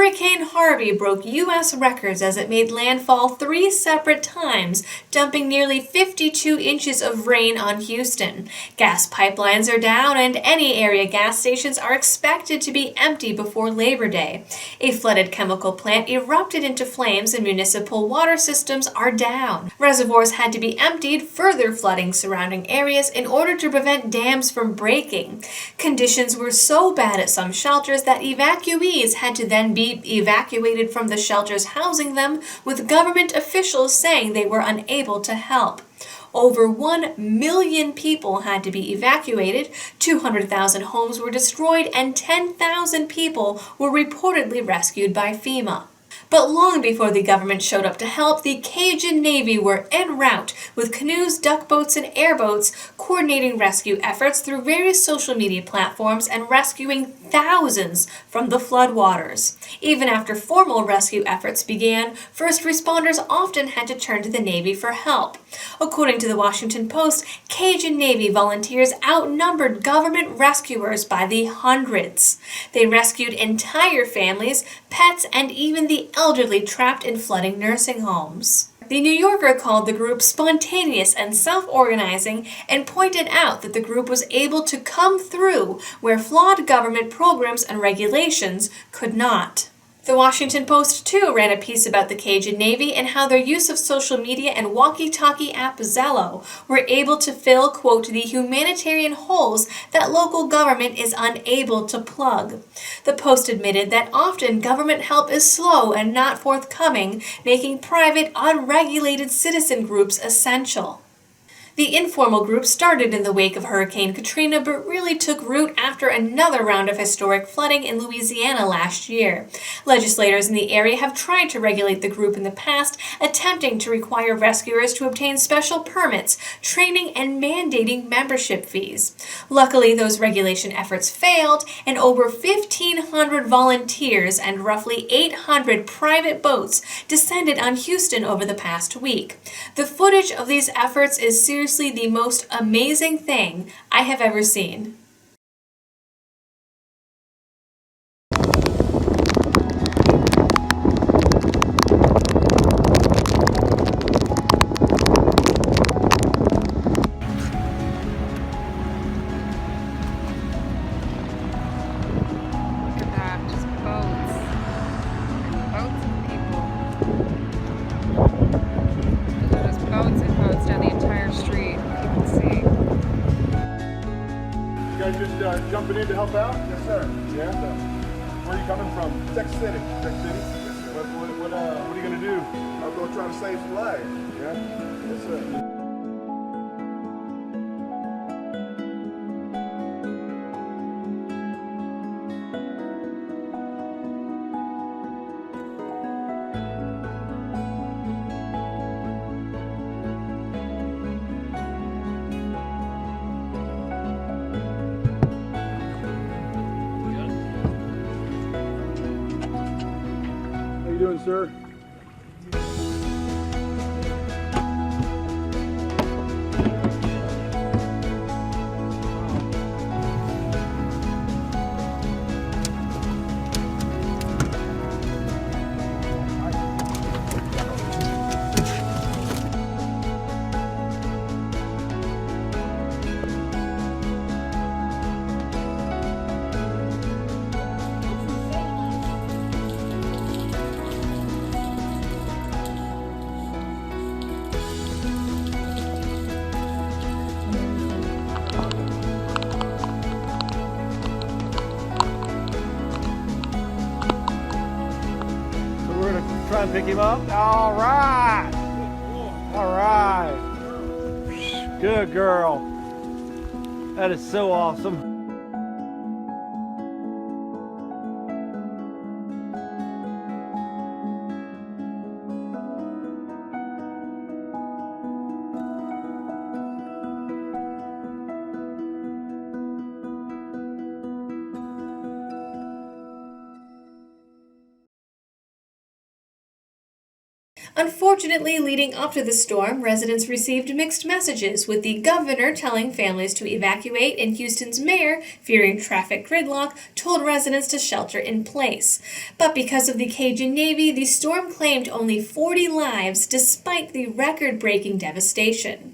Hurricane Harvey broke U.S. records as it made landfall 3 separate times, dumping nearly 52 inches of rain on Houston. Gas pipelines are down, and any area gas stations are expected to be empty before Labor Day. A flooded chemical plant erupted into flames, and municipal water systems are down. Reservoirs had to be emptied, further flooding surrounding areas in order to prevent dams from breaking. Conditions were so bad at some shelters that evacuees had to then be evacuated from the shelters housing them, with government officials saying they were unable to help. Over 1 million people had to be evacuated, 200,000 homes were destroyed, and 10,000 people were reportedly rescued by FEMA. But long before the government showed up to help, the Cajun Navy were en route with canoes, duckboats, and airboats coordinating rescue efforts through various social media platforms and rescuing thousands from the floodwaters. Even after formal rescue efforts began, first responders often had to turn to the Navy for help. According to the Washington Post, Cajun Navy volunteers outnumbered government rescuers by the hundreds. They rescued entire families, pets, and even the elderly trapped in flooding nursing homes. The New Yorker called the group spontaneous and self-organizing and pointed out that the group was able to come through where flawed government programs and regulations could not. The Washington Post, too, ran a piece about the Cajun Navy and how their use of social media and walkie-talkie app Zello were able to fill, quote, the humanitarian holes that local government is unable to plug. The Post admitted that often government help is slow and not forthcoming, making private, unregulated citizen groups essential. The informal group started in the wake of Hurricane Katrina, but really took root after another round of historic flooding in Louisiana last year. Legislators in the area have tried to regulate the group in the past, attempting to require rescuers to obtain special permits, training, and mandating membership fees. Luckily, those regulation efforts failed, and over 1,500 volunteers and roughly 800 private boats descended on Houston over the past week. The footage of these efforts is seriously the most amazing thing I have ever seen. Look at that, just boats. Boats and people. Those are just boats and boats down the entire street. You can see. You guys just jumping in to help out? Yes, sir. Yeah? Where are you coming from? Texas City. Texas City? Yes, sir. What are you going to do? I'm going to try to save some lives. Yeah? Yes, sir. How you doing, sir? Try and pick him up. All right. All right. Good girl. That is so awesome. Unfortunately, leading up to the storm, residents received mixed messages, with the governor telling families to evacuate and Houston's mayor, fearing traffic gridlock, told residents to shelter in place. But because of the Cajun Navy, the storm claimed only 40 lives despite the record-breaking devastation.